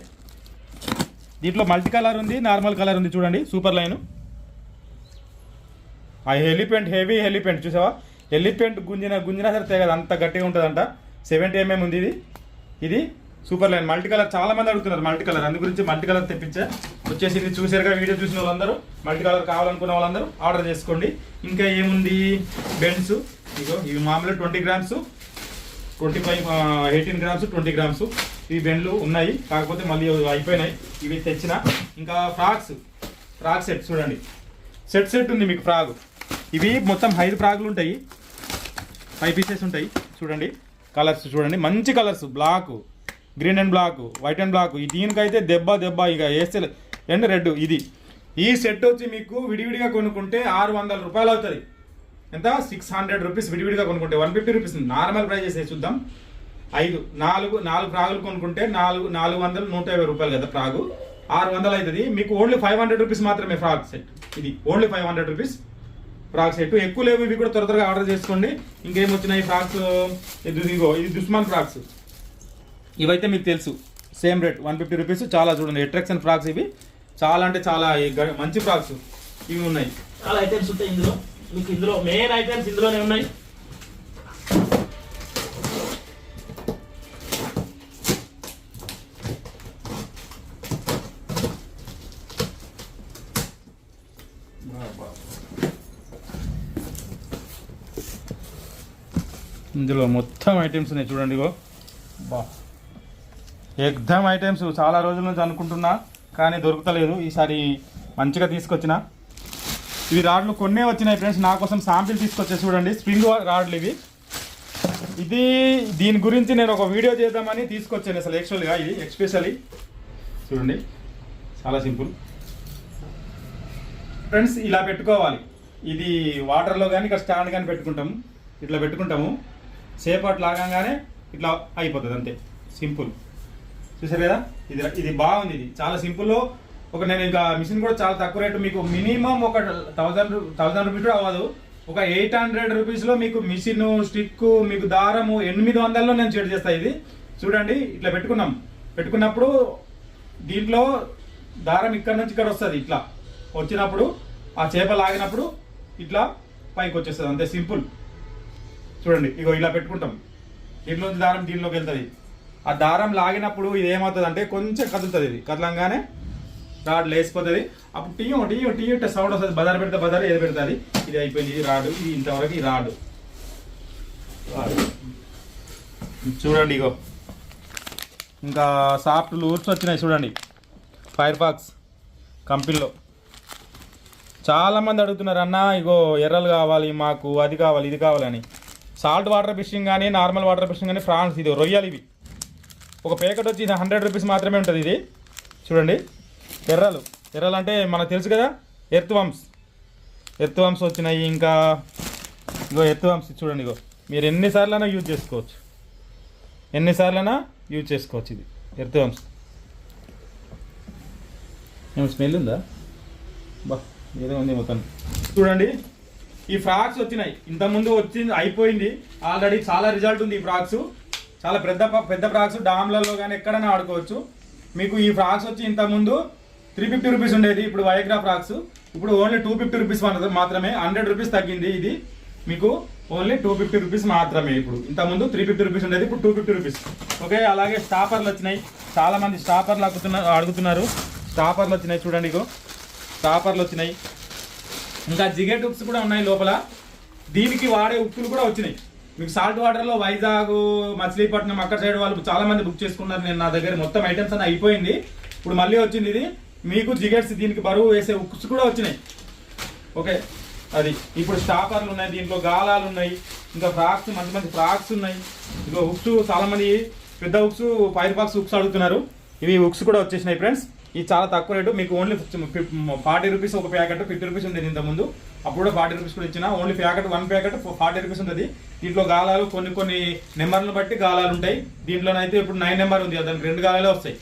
[SPEAKER 1] దీంట్లో మల్టీ కలర్ ఉంది, నార్మల్ కలర్ ఉంది. చూడండి సూపర్ లైన్. ఆ హెవీ హెలిపెంట్ చూసావా, ఎలిఫెంట్ గుంజినా సరే తెగదు, అంత గట్టిగా ఉంటుందంట. 70 mm ఉంది ఇది సూపర్ లైన్. మల్టీ కలర్ చాలా మంది అడుగుతున్నారు మల్టీ కలర్, అందు గురించి మల్టీ కలర్ తెప్పించా. వచ్చేసి ఇది చూసారుగా, వీడియో చూసిన వాళ్ళందరూ మల్టీ కలర్ కావాలనుకున్న వాళ్ళందరూ ఆర్డర్ చేసుకోండి. ఇంకా ఏముంది, బెండ్స్. ఇగో ఇవి మామూలుగా 20 గ్రామ్స్ 18 గ్రామ్స్ 20 గ్రామ్స్ ఇవి బెండ్లు ఉన్నాయి, కాకపోతే మళ్ళీ అయిపోయినాయి, ఇవి తెచ్చిన. ఇంకా ఫ్రాక్ సెట్ చూడండి, సెట్ ఉంది మీకు ఫ్రాగ్. ఇవి మొత్తం 5 ఫ్రాగులు ఉంటాయి, 5 పీసెస్ ఉంటాయి. చూడండి కలర్స్ చూడండి, మంచి colours, black, green and black, white and black. దీనికైతే దెబ్బ ఇక వేస్తే అండ్ రెడ్. ఈ సెట్ వచ్చి మీకు విడివిడిగా కొనుక్కుంటే 600 రూపాయలు అవుతుంది. ఎంత, 600 రూపీస్ విడివిడిగా కొనుక్కుంటే. 150 రూపీస్ నార్మల్ ప్రైజెస్ చూద్దాం. 4 ఫ్రాగులు కొనుక్కుంటే 400 150 రూపాయలు కదా ఫ్రాగు, 600 అవుతుంది. మీకు ఓన్లీ 500 రూపీస్ మాత్రమే ఫ్రాక్ సెట్. ఇది ఓన్లీ 500 రూపీస్ ఫ్రాక్ సెట్. ఎక్కువ లేవు, ఇవి కూడా త్వరగా ఆర్డర్ చేసుకోండి. ఇంకేమొచ్చినాయి ఫ్రాక్స్, ఇది దుస్మాన్ ఫ్రాక్స్. ఇవైతే మీకు తెలుసు, సేమ్ రేట్ 150 రూపీస్. చాలా చూడండి అట్రాక్షన్ ఫ్రాక్స్, ఇవి చాలా అంటే చాలా మంచి ఫ్రాక్స్ ఇవి ఉన్నాయి. చాలా ఐటమ్స్ ఉంటాయి ఇందులో మీకు. ఇందులో మెయిన్ ఐటమ్స్ ఇందులోనే ఉన్నాయి. ఇందులో మొత్తం ఐటమ్స్ ఉన్నాయి చూడండి. ఇగో ఎగ్దమ్ ఐటమ్స్. చాలా రోజుల నుంచి అనుకుంటున్నా కానీ దొరుకుతలేదు, ఈసారి మంచిగా తీసుకొచ్చిన. ఇవి రాడ్లు కొన్నే వచ్చినాయి ఫ్రెండ్స్, నా కోసం శాంపిల్ తీసుకొచ్చే చూడండి. స్ప్రింగ్ రాడ్లు ఇవి. దీని గురించి నేను ఒక వీడియో చేద్దామని తీసుకొచ్చాను అసలు యాక్చువల్గా. ఇది ఎక్స్పెషల్లీ చూడండి, చాలా సింపుల్ ఫ్రెండ్స్. ఇలా పెట్టుకోవాలి, ఇది వాటర్లో కానీ ఇక్కడ స్టాండ్ కానీ పెట్టుకుంటాము, ఇట్లా పెట్టుకుంటాము. సేపట్ లాగానే ఇట్లా అయిపోతుంది అంతే, సింపుల్. చూసారు కదా, ఇది బాగుంది. ఇది చాలా సింపుల్లో నేను ఇంకా మిషన్ కూడా చాలా తక్కువ రేటు, మీకు మినిమం ఒక 1000 రూపీస్ కూడా అవ్వదు. ఒక 800 రూపీస్లో మీకు మిషన్, స్టిక్, మీకు దారము 800లో నేను సెట్ చేస్తాను. ఇది చూడండి, ఇట్లా పెట్టుకున్నప్పుడు దీంట్లో దారం ఇక్కడ నుంచి ఇక్కడ వస్తుంది. ఇట్లా వచ్చినప్పుడు ఆ చేప లాగినప్పుడు ఇట్లా పైకి వచ్చేస్తుంది, అంతే సింపుల్. చూడండి, ఇగో ఇలా పెట్టుకుంటాం, దీంట్లోంచి దారం దీనిలోకి వెళ్తుంది. ఆ దారం లాగినప్పుడు ఇది ఏమవుతుంది అంటే కొంచెం కదులుతుంది. ఇది కదలంగానే రాడ్ లేసిపోతుంది. అప్పుడు టీ సౌండ్ వస్తుంది. బజార్ పెడితే బజార్, ఏది పెడుతుంది. ఇది అయిపోయింది, ఇది రాడు. ఇది ఇంతవరకు ఈ రాడు. చూడండి, ఇగో ఇంకా సాఫ్ట్ లూర్స్ వచ్చినాయి చూడండి. ఫైర్ ఫాక్స్ కంపెనీలో చాలామంది అడుగుతున్నారు, అన్న ఇగో ఎర్రలు కావాలి మాకు, అది కావాలి, ఇది కావాలని. సాల్ట్ వాటర్ ఫిషింగ్ కానీ నార్మల్ వాటర్ ఫిషింగ్ కానీ ఫ్రాన్స్, ఇది రొయ్యలు. ఇవి ఒక ప్యాకెట్ వచ్చి 100 రూపీస్ మాత్రమే ఉంటుంది. ఇది చూడండి, ఎర్రలు అంటే మనకు తెలుసు కదా, ఎర్త్ వామ్స్ వచ్చినాయి. ఇంకా ఇగో ఎర్త్ వామ్స్ చూడండి, ఇగో మీరు ఎన్నిసార్లైనా యూజ్ చేసుకోవచ్చు. ఇది ఎర్త్ వామ్స్. ఏమో స్మెల్ ఉందా? బా ఏదో ఉంది మొత్తం. చూడండి, ఈ ఫ్రాక్స్ వచ్చినాయి. ఇంతకుముందు వచ్చింది, అయిపోయింది ఆల్రెడీ. చాలా రిజల్ట్ ఉంది ఈ ఫ్రాక్స్. చాలా పెద్ద ఫ్రాక్స్, డామ్లలో కానీ ఎక్కడైనా ఆడుకోవచ్చు. మీకు ఈ ఫ్రాక్స్ వచ్చి ఇంతకుముందు 350 రూపీస్ ఉండేది. ఇప్పుడు వైగ్రా ఫ్రాక్స్ ఇప్పుడు ఓన్లీ 250 రూపీస్ మాత్రమే. 100 రూపీస్ తగ్గింది. ఇది మీకు ఓన్లీ 250 రూపీస్ మాత్రమే. ఇప్పుడు ఇంతకుముందు 350 రూపీస్ ఉండేది, ఇప్పుడు 250 రూపీస్. ఓకే, అలాగే స్టాపర్లు వచ్చినాయి. చాలా మంది స్టాపర్లు అడుగుతున్నారు. స్టాపర్లు వచ్చినాయి చూడండి, ఇగో స్టాపర్లు వచ్చినాయి. ఇంకా జిగెట్ హుక్స్ కూడా ఉన్నాయి లోపల. దీనికి వాడే హుక్కులు కూడా వచ్చినాయి. మీకు సాల్ట్ వాటర్లో వైజాగ్, మచిలీపట్నం అక్కడ సైడ్ వాళ్ళు చాలా మంది బుక్ చేసుకున్నారు. నేను నా దగ్గర మొత్తం ఐటమ్స్ అన్నీ అయిపోయింది. ఇప్పుడు మళ్ళీ వచ్చింది ఇది. మీకు జిగెట్స్, దీనికి బరువు వేసే హుక్స్ కూడా వచ్చినాయి. ఓకే, అది ఇప్పుడు స్టాపర్లు ఉన్నాయి, దీంట్లో గాలాలు ఉన్నాయి. ఇంకా ఫ్రాక్స్, మంచి ఫ్రాక్స్ ఉన్నాయి. ఇదిగో హుక్స్, చాలా మంది పెద్ద హుక్స్, ఫైర్ బాక్స్ హుక్స్ అడుగుతున్నారు. ఇవి హుక్స్ కూడా వచ్చేసినాయి ఫ్రెండ్స్. ఇది చాలా తక్కువ రేటు. మీకు ఓన్లీ 40 రూపీస్ ఒక ప్యాకెట్. 50 రూపీస్ ఉండేది ఇంతకుముందు, అప్పుడు కూడా 40 రూపీస్ కూడా ఇచ్చిన. ఓన్లీ వన్ ప్యాకెట్ 40 రూపీస్ ఉంటుంది. దీంట్లో గాలాలు కొన్ని నెంబర్లను బట్టి గాలాలు ఉంటాయి. దీంట్లోనైతే ఇప్పుడు 9 నెంబర్ ఉంది, దానికి 2 గాలాలే వస్తాయి.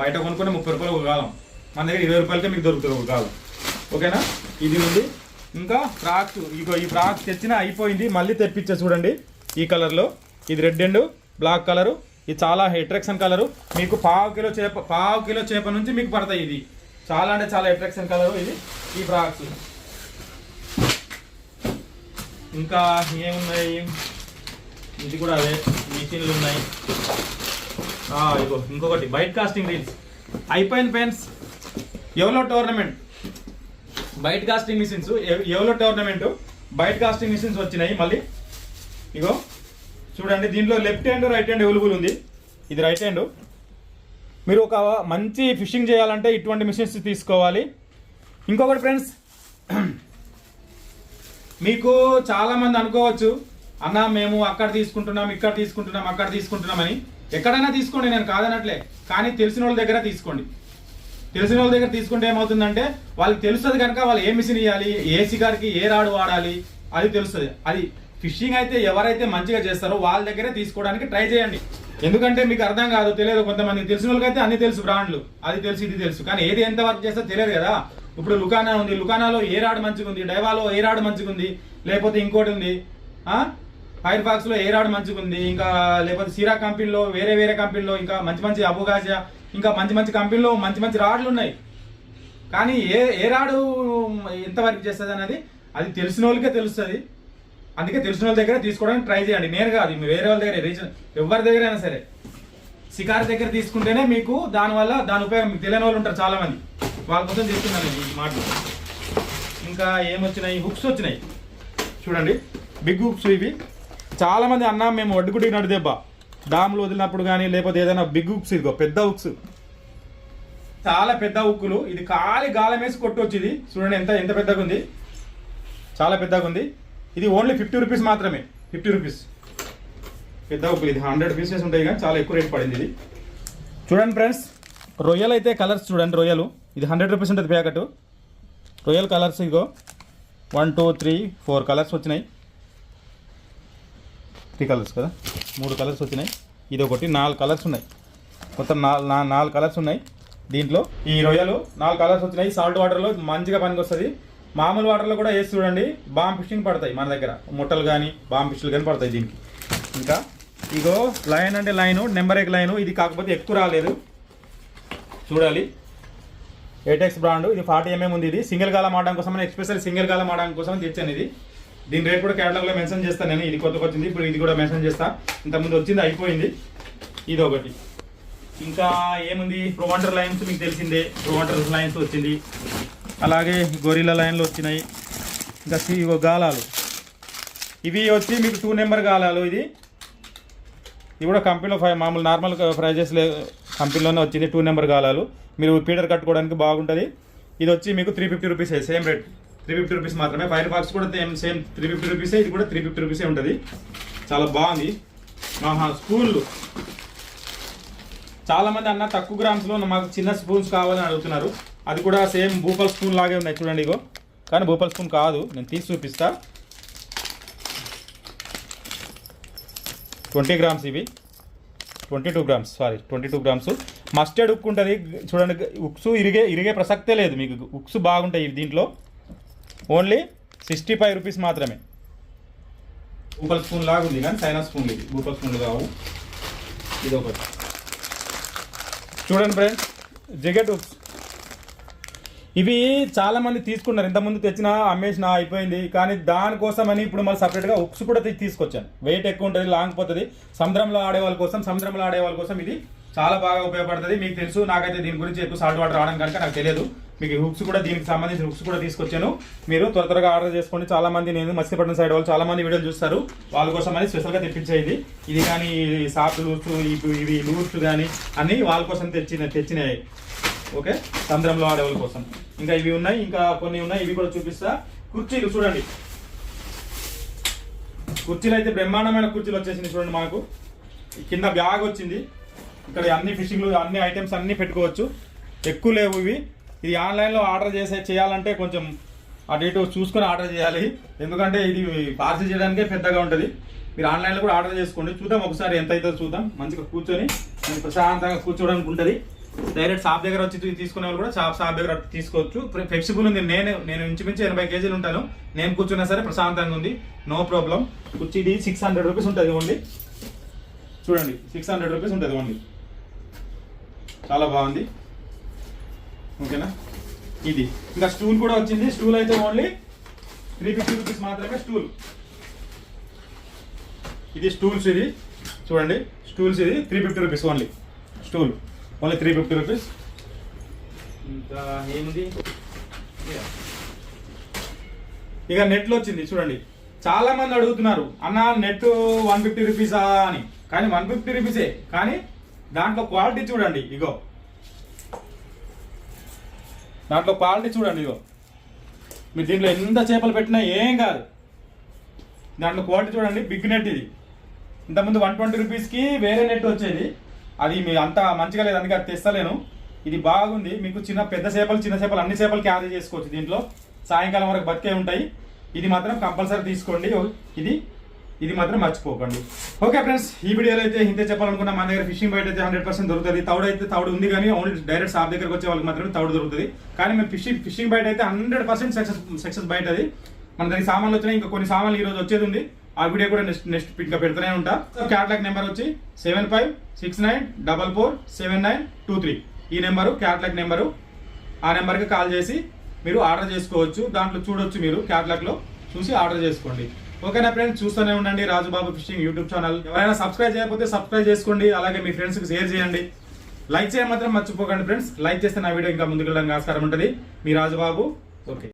[SPEAKER 1] బయట కొనుక్కొని 30 రూపాయలు ఒక గాలం, మన దగ్గర 20 రూపాయలకే మీకు దొరుకుతుంది ఒక గాలం. ఓకేనా, ఇది ఉంది. ఇంకా ఫ్రాక్స్, ఇగో ఈ ఫ్రాక్స్ తెచ్చిన అయిపోయింది, మళ్ళీ తెప్పించే చూడండి ఈ కలర్లో. ఇది రెడ్ అండ్ బ్లాక్ కలరు. ఇది చాలా అట్రాక్షన్ కలరు. మీకు పావు కిలో చేప నుంచి మీకు పడతాయి. ఇది చాలా అంటే చాలా అట్రాక్షన్ కలరు ఇది, ఈ ఫ్రాక్స్. ఇంకా ఏమున్నాయి, ఇది కూడా అదే మిషన్లు ఉన్నాయి. ఇగో ఇంకొకటి బైట్ కాస్టింగ్ రీల్స్ అయిపోయింది ఫ్రెండ్స్. ఎవరో tournament bait casting machines, bait casting machines వచ్చినాయి మళ్ళీ. ఇగో చూడండి, దీంట్లో left hand right hand available ఉంది. ఇది రైట్ హ్యాండ్. మీరు ఒక మంచి ఫిషింగ్ చేయాలంటే ఇటువంటి మిషన్స్ తీసుకోవాలి. ఇంకొకటి ఫ్రెండ్స్, మీకు చాలామంది అనుకోవచ్చు, అన్న మేము అక్కడ తీసుకుంటున్నాం, ఇక్కడ తీసుకుంటున్నామని. ఎక్కడైనా తీసుకోండి, నేను కాదనట్లే. కానీ తెలిసిన వాళ్ళ దగ్గర తీసుకోండి. తెలిసిన వాళ్ళ దగ్గర తీసుకుంటే ఏమవుతుందంటే వాళ్ళకి తెలుస్తుంది కనుక వాళ్ళు ఏ మిషన్ ఇవ్వాలి, ఏ సిగారికి ఏ రాడు వాడాలి అది తెలుస్తుంది. అది ఫిషింగ్ అయితే ఎవరైతే మంచిగా చేస్తారో వాళ్ళ దగ్గరే తీసుకోవడానికి ట్రై చేయండి. ఎందుకంటే మీకు అర్థం కాదు, తెలియదు. కొంతమంది తెలిసిన వాళ్ళకైతే అన్ని తెలుసు, బ్రాండ్లు అది తెలుసు, ఇది తెలుసు. కానీ ఏది ఎంత వర్క్ చేస్తో తెలియదు కదా. ఇప్పుడు లుకానా ఉంది, లుకానాలో ఏ రాడు మంచిగా ఉంది, డైవాలో ఏ రాడు మంచిగా ఉంది, లేకపోతే ఇంకోటి ఉంది, ఫైర్ ఫాక్స్లో ఏ రాడు మంచిగా ఉంది, ఇంకా లేకపోతే సీరా కంపెనీలో, వేరే కంపెనీలో ఇంకా మంచి అబుగాజా, ఇంకా మంచి కంపెనీలో మంచి రాడ్లు ఉన్నాయి. కానీ ఏ రాడు ఎంత వర్క్ చేస్తుంది అనేది అది తెలిసిన వాళ్ళకే తెలుస్తుంది. అందుకే తెలిసిన వాళ్ళ దగ్గర తీసుకోవడానికి ట్రై చేయండి. నేను కాదు, వేరే వాళ్ళ దగ్గర, ఎవరి దగ్గర అయినా సరే షికారు దగ్గర తీసుకుంటేనే మీకు దాని ఉపయోగం. మీకు తెలియని వాళ్ళు ఉంటారు చాలా మంది, వాళ్ళ కోసం చెప్తున్నాను ఈ మాటలు. ఇంకా ఏమొచ్చినాయి, హుక్స్ వచ్చినాయి చూడండి, బిగ్ హుక్స్. ఇవి చాలా మంది అన్నా మేము వడ్డుకుడి నడిదెబ్బ డామ్లు వదిలినప్పుడు కానీ లేకపోతే ఏదైనా బిగ్ హుక్స్. ఇదిగో పెద్ద హుక్స్, చాలా పెద్ద హుక్కులు. ఇది గాలం వేసి కొట్టవచ్చు. ఇది చూడండి ఎంత పెద్దగా ఉంది, చాలా పెద్దగా ఉంది. ఇది ఓన్లీ 50 రూపీస్ మాత్రమే. 50 రూపీస్ పెద్ద హుక్కులు. ఇది 100 పీసెస్ ఉంటాయి కానీ చాలా ఎక్కువ రేట్ పడింది ఇది. చూడండి ఫ్రెండ్స్, రొయ్యలు అయితే కలర్స్ చూడండి. రొయ్యలు ఇది 100 రూపీస్ ఉంటుంది ప్యాకెట్. రొయ్యల కలర్స్ ఇగో 1 2 3 4 కలర్స్ వచ్చినాయి. 3 కలర్స్ కదా, 3 కలర్స్ వచ్చినాయి. ఇది ఒకటి 4 కలర్స్ ఉన్నాయి. మొత్తం 4 కలర్స్ ఉన్నాయి దీంట్లో. ఈ రొయ్యలు 4 కలర్స్ వచ్చినాయి. సాల్ట్ వాటర్లో మంచిగా పనికి వస్తుంది. మామూలు వాటర్లో కూడా వేసి చూడండి, బాంబ్ ఫిషింగ్ పడతాయి మన దగ్గర. ముట్టలు కానీ బాంబ్ ఫిష్లు కానీ పడతాయి దీనికి. ఇంకా ఇగో లైన్ అంటే లైను, నెంబర్ 1 లైను. ఇది కాకపోతే ఎక్కువ రాలేదు, చూడాలి. ఏటెక్స్ బ్రాండ్. ఇది 40 mm ఉంది. ఇది సింగిల్ గాలం ఆడడం కోసం, ఎక్స్పెషల్ సింగిల్ గాలం ఆడడం కోసం తెచ్చాను ఇది. దీని రేట్ కూడా క్యాటలాగ్లో మెన్షన్ చేస్తాను నేను. ఇది కొత్తగా వచ్చింది, ఇప్పుడు ఇది కూడా మెన్షన్ చేస్తా. ఇంతకుముందు వచ్చింది, అయిపోయింది. ఇది ఒకటి. ఇంకా ఏముంది, ప్రొవాంటర్ లైన్స్ మీకు తెలిసిందే, ప్రొవాంటర్ లైన్స్ వచ్చింది. అలాగే గొరిల్లా లైన్లు వచ్చినాయి. ఇంకా ఇగో గాలాలు, ఇవి వచ్చి మీకు 2 నెంబర్ గాలాలు. ఇది కూడా కంపెనీలో మామూలు నార్మల్ ప్రైజెస్ కంపెనీలోనే వచ్చింది. 2 నెంబర్ గాలాలు. మీరు పీడర్ కట్టుకోవడానికి బాగుంటుంది. ఇది వచ్చి మీకు 350 రూపీస్, సేమ్ రేట్ 350 రూపీస్ మాత్రమే. ఫైర్ ఫాక్స్ కూడా సేమ్ 350 రూపీసే. ఇది కూడా 350 రూపీసే ఉంటుంది. చాలా బాగుంది. స్పూన్లు చాలామంది అన్న తక్కువ గ్రామ్స్లో మాకు చిన్న స్పూన్స్ కావాలని అడుగుతున్నారు. అది కూడా సేమ్ భూపాల్ స్పూన్ లాగే ఉన్నాయి చూడండి ఇగో. కానీ భూపాల్ స్పూన్ కాదు, నేను తీసి చూపిస్తా. 20 గ్రామ్స్ ఇవి, 22 గ్రామ్స్, సారీ 22 గ్రామ్స్. మస్టర్డ్ ఉక్కు ఉంటుంది చూడండి. ఉక్సు ఇరిగే ప్రసక్తే లేదు మీకు. ఉక్సు బాగుంటాయి దీంట్లో. ఓన్లీ 65 రూపీస్ మాత్రమే. భూపాల్ స్పూన్ లాగా ఉంది కానీ చైనా స్పూన్లు, ఇది భూపాల్ స్పూన్లు కావు. ఇది ఒకటి చూడండి ఫ్రెండ్స్, జగెట్ ఉక్స్. ఇవి చాలామంది తీసుకున్నారు, ఇంతకుముందు తెచ్చిన అమ్మేసిన అయిపోయింది. కానీ దానికోసమని ఇప్పుడు మళ్ళీ సపరేట్గా ఉక్స్ కూడా తీసుకొచ్చాను. వెయిట్ ఎక్కువ ఉంటుంది, లాంగ్ పోతుంది. సముద్రంలో ఆడే వాళ్ళ కోసం ఇది చాలా బాగా ఉపయోగపడుతుంది. మీకు తెలుసు, నాకైతే దీని గురించి ఎక్కువ సాల్ట్ వాటర్ రావడం కనుక నాకు తెలియదు. మీకు హుక్స్ కూడా, దీనికి సంబంధించిన హుక్స్ కూడా తీసుకొచ్చాను. మీరు త్వరగా ఆర్డర్ చేసుకోండి. చాలామంది నేను మత్స్యపట్నం సైడ్ వాళ్ళు చాలామంది వీడియోలు చూస్తారు, వాళ్ళ కోసం అని స్పెషల్గా తెప్పించేది. ఇది కానీ సాఫ్ట్ లూస్, ఇవి లూస్ కానీ అన్నీ వాళ్ళ కోసం తెచ్చినాయి. ఓకే, సముద్రంలో ఆడే వాళ్ళ కోసం. ఇంకా ఇవి ఉన్నాయి, ఇంకా కొన్ని ఉన్నాయి, ఇవి కూడా చూపిస్తా. కుర్చీలు చూడండి. కుర్చీలు అయితే బ్రహ్మాండమైన కుర్చీలు వచ్చేసింది చూడండి. మనకు కింద బ్యాగ్ వచ్చింది. ఇక్కడ అన్ని ఫిషింగ్లు, అన్ని ఐటమ్స్ అన్నీ పెట్టుకోవచ్చు. ఎక్కువ లేవు ఇవి. ఇది ఆన్లైన్లో ఆర్డర్ చేయాలంటే కొంచెం అటు ఇటు చూసుకొని ఆర్డర్ చేయాలి. ఎందుకంటే ఇది పార్సిల్ చేయడానికే పెద్దగా ఉంటుంది. మీరు ఆన్లైన్లో కూడా ఆర్డర్ చేసుకోండి. చూద్దాం ఒకసారి ఎంత అవుతుందో చూద్దాం. మంచిగా కూర్చొని ప్రశాంతంగా కూర్చోవడానికి ఉంటుంది. డైరెక్ట్ షాప్ దగ్గర వచ్చి తీసుకునే వాళ్ళు కూడా షాప్ దగ్గర తీసుకోవచ్చు. ఫ్లెక్సిబుల్ ఉంది. నేను ఇంచుమించు 80 కేజీలు ఉంటాను. నేను కూర్చున్నా సరే ప్రశాంతంగా ఉంది, నో ప్రాబ్లం. కుర్చీ ఇది 600 రూపీస్ ఉంటుంది ఓన్లీ. చూడండి, 600 రూపీస్ ఉంటుంది ఓన్లీ. చాలా బాగుంది. ఓకేనా. ఇది ఇంకా స్టూల్ కూడా వచ్చింది. స్టూల్ అయితే ఓన్లీ 350 రూపీస్ మాత్రమే. స్టూల్ ఇది స్టూల్స్, ఇది చూడండి స్టూల్స్. ఇది 350 rupees only. Stool only 350 rupees. ఇంకా ఏముంది, ఇక నెట్లో వచ్చింది చూడండి. చాలా మంది అడుగుతున్నారు, అన్న నెట్ 150 రూపీసా అని. కానీ 150 రూపీసే, కానీ దాంట్లో క్వాలిటీ చూడండి. ఇగో దాంట్లో క్వాలిటీ చూడండి. ఇగో మీరు దీంట్లో ఎంత చేపలు పెట్టినా ఏం కాదు. దాంట్లో క్వాలిటీ చూడండి. బిగ్ నెట్ ఇది. ఇంతకుముందు 120 రూపీస్కి వేరే నెట్ వచ్చేది, అది మీ అంత మంచిగా లేదు, అందుకే అది తెస్తలేను. ఇది బాగుంది. మీకు పెద్ద చేపలు, చిన్న చేపలు, అన్ని చేపలు క్యారీ చేసుకోవచ్చు దీంట్లో. సాయంకాలం వరకు బతికే ఉంటాయి. ఇది మాత్రం కంపల్సరీ తీసుకోండి. ఇది మాత్రం మర్చిపోకండి. ఓకే ఫ్రెండ్స్, ఈ వీడియోలో అయితే ఇంతే చెప్పాలనుకున్నా. మన దగ్గర ఫిషింగ్ బయట అయితే 100% దొరుకుతుంది. తౌడు ఉంది, కానీ ఓన్లీ డైరెక్ట్ షాప్ దగ్గరకు వచ్చే వాళ్ళకి మాత్రమే తౌడు దొరుకుతుంది. కానీ మేము ఫిషింగ్ బయట అయితే 100% సక్సెస్ బయట. అది మన దగ్గర సామాన్లు వచ్చినాయి. ఇంకా కొన్ని సామాన్లు ఈరోజు వచ్చేది ఉంది. ఆ వీడియో కూడా నెక్స్ట్ ఇంకా పెడుతూనే ఉంటా. క్యాటలాగ్ నెంబర్ వచ్చి 7569447923. ఈ నెంబరు క్యాటలాగ్ నెంబరు. ఆ నెంబర్కి కాల్ చేసి మీరు ఆర్డర్ చేసుకోవచ్చు. దాంట్లో చూడొచ్చు, మీరు క్యాటలాగ్లో చూసి ఆర్డర్ చేసుకోండి. ఓకేనా ఫ్రెండ్స్, చూస్తూనే ఉండండి రాజుబాబు ఫిషింగ్ యూట్యూబ్ ఛానల్. ఎవరైనా సబ్స్క్రైబ్ చేయకపోతే సబ్స్క్రైబ్ చేసుకోండి. అలాగే మీ ఫ్రెండ్స్కి షేర్ చేయండి. లైక్ చేయడం మాత్రం మర్చిపోకండి ఫ్రెండ్స్. లైక్ చేస్తే నా వీడియో ఇంకా ముందుకు వెళ్ళడానికి ఆస్కారం ఉంటుంది. మీ రాజుబాబు. ఓకే.